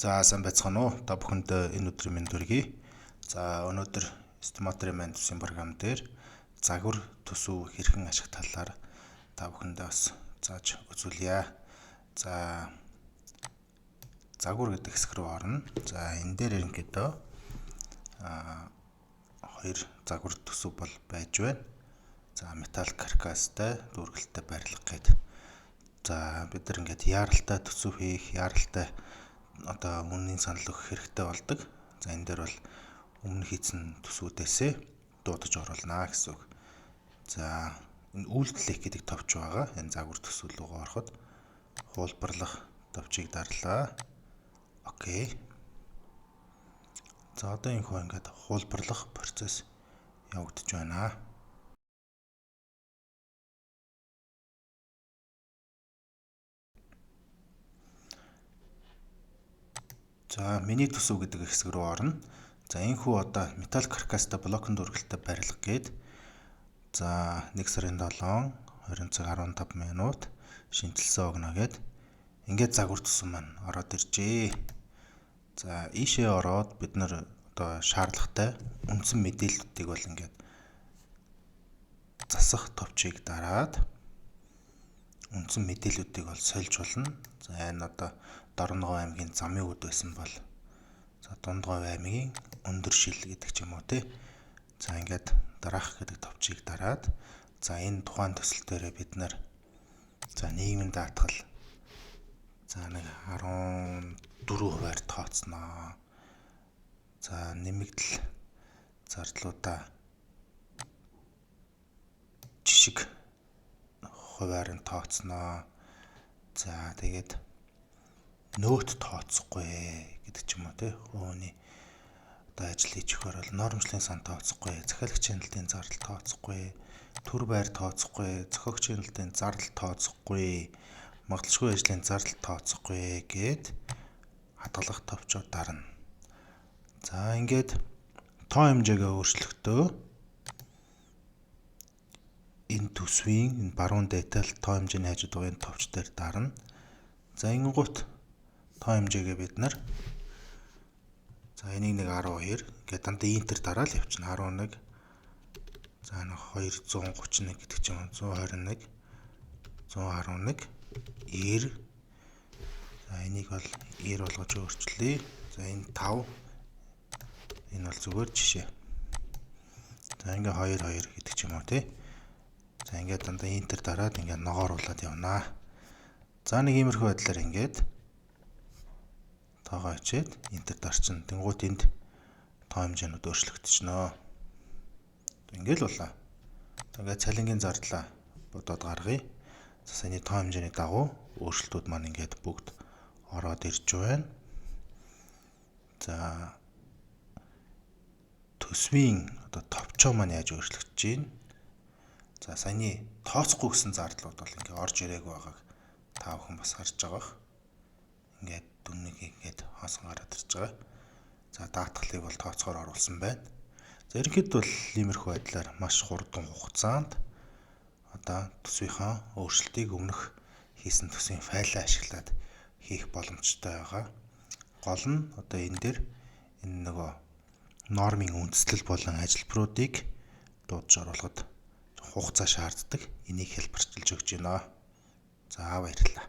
За сайн байцгаана уу? Та бүхэнд энэ өдрийн мэнд хүргэе. За өнөөдөр Estimator-ийн маань төсвийн програм дээр загвар төсөв хэрхэн ашиг талаар та бүхэндээ бас зааж үзүүлье. За загвар гэдэг хэсэг рүү орно. За энэ дээр ерөнхийдөө хоёр загвар төсөв бол байж байна. За металл каркастай, дүүргэлтэй барилга гэдэг. За бид нар ингээд яаралтай төсөв хийх, яаралтай одоо үнийн санал өгөх хэрэгтэй болдог. За энэ дээр бол өмнө хийсэн төсвүүдээсээ дуудаж оруулнаа гэсэн үг. За энэ үйлдэл гэдэг товч байгаа. Энэ загвар төсөв рүү ороход хуулбарлах товчийг дарлаа. Окей. За одоо энэ хөө ингээд хуулбарлах процесс явагдаж байна. За миний төсөв гэдэг хэсэг рүү орно. За энэ хүү одоо металл каркастай блокон дүүргэлтэй барилга гээд за 1 сарын 7 20 цаг 15 минут шинжилсэн огно гээд ингээд загвар төсөв маань ороод иржээ. За ийшээ ороод бид нар одоо шаардлагатай үндсэн мэдээллүүдийг бол ингээд засах товчийг дараад үндсэн мэдээллүүдийг бол сольж болно. За энэ одоо Дорногов аймгийн замын үд байсан бол за Дундгов аймгийн өндөр шил гэдэг ч юм уу те. За ингээд дараах гэдэг товчийг дараад за энэ тухайн төсөл дээрээ бид нар за нийгмийн даатгал за нэг 14% тооцноо. За нэмэгдэл зардлуудаа жишг хувиар нь тооцноо. За тэгээд нөөт тооцохгүй гэдэг ч юм уу те. Хууны одоо ажил хийж өгөхөр бол нормчлын сан тооцохгүй, захиалагчийн нэлтийн зардал тооцохгүй, төр байр тооцохгүй, зохиогчийн нэлтийн зардал тооцохгүй, магадлалшгүй ажлын зардал тооцохгүй гэд хадгалах товчууд дарна. За ингээд тоо хэмжээгээ өөрчлөхдөө энэ төсвийн энэ баруун деталь тоо хэмжээний хажууд байгаа энэ товч дээр дарна. За ингэнгუთ тоо хэмжээгээ бид нар за энийг нэг 12 гэдэг дандаа интер дараал явчихна. 11 за нэг 231 гэдэг ч юм 121 111 90 за энийг бол 90 болгож өөрчлөе. За энэ 5 энэ бол зүгээр жишээ. За ингээ 2 2 гэдэг ч юм уу тий. За ингээд дандаа интер дараад ингээд ногооруулаад явнаа. За нэг иймэрхүү байдлаар ингээд тоогоо хичээд интер дарчин. Тэнгуут энд тоо хэмжээнүүд өөрчлөгдчихнө. Ингээл боллоо. Тэгээд цалингийн зардлаа бодоод гаргая. За саяны тоо хэмжээний дагуу өөрчлөлтүүд маань ингээд бүгд ороод ирж байна. За төсвийн одоо товчоо маань яаж өөрчлөгдөж байна? За саяны тооцохгүй гэсэн зардлууд бол ингээд орж ирээгүй байгааг та бүхэн бас харж байгаа. Ингээд дүннийг ингээд хоосон гараад ирж байгаа. За даатгалыг бол тооцоогоор оруулсан байна. За ерөнхийдөө бол иймэрхүү байдлаар маш хурдан хугацаанд одоо төсвийнхаа өөрчлөлтийг өмнөх хийсэн төсвийн файлаа ашиглаад хийх боломжтой байгаа. Гол нь одоо энэ дээр энэ нөгөө нормын үндэслэл болон ажилбаруудыг дуудаж оруулахад хугацаа шаарддаг. Энийг хэлбэрчилж өгч байна. За баярлалаа.